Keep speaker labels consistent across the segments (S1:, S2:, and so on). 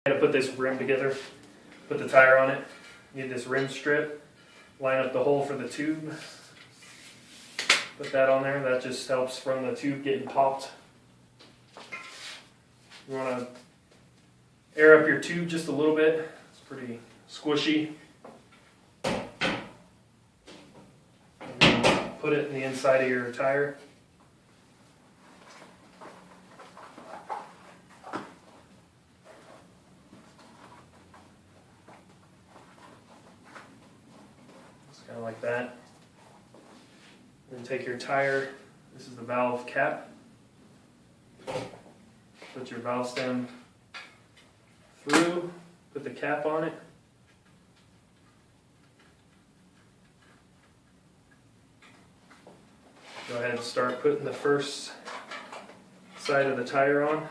S1: to put this rim together, put the tire on it. Need this rim strip, line up the hole for the tube, put that on there. That just helps from the tube getting popped. You want to air up your tube just a little bit. It's pretty squishy. Put it in the inside of your tire. It's kind of like that. Then take your tire. This is the valve cap. Put your valve stem through. Put the cap on it. Go ahead and start putting the first side of the tire on.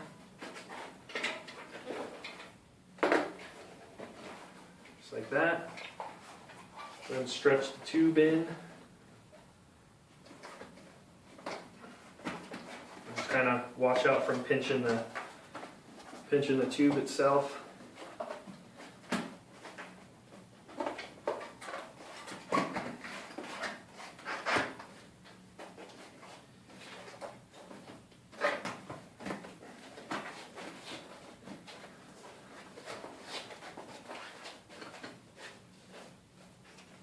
S1: Just like that. Then stretch the tube in. Just kind of watch out from pinching the tube itself.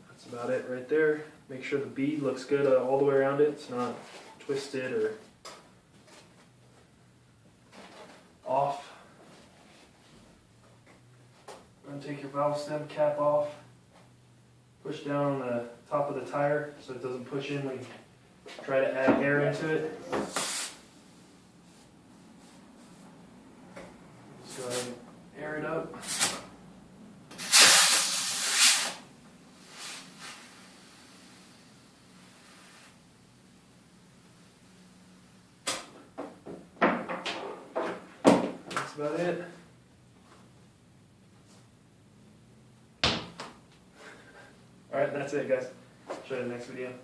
S1: That's about it right there. Make sure the bead looks good all the way around it. It's not twisted or off. Then take your valve stem cap off. Push down on the top of the tire so it doesn't push in when you try to add air into it. Just go ahead and air it up. That's about it. Alright, that's it guys. Show you the next video.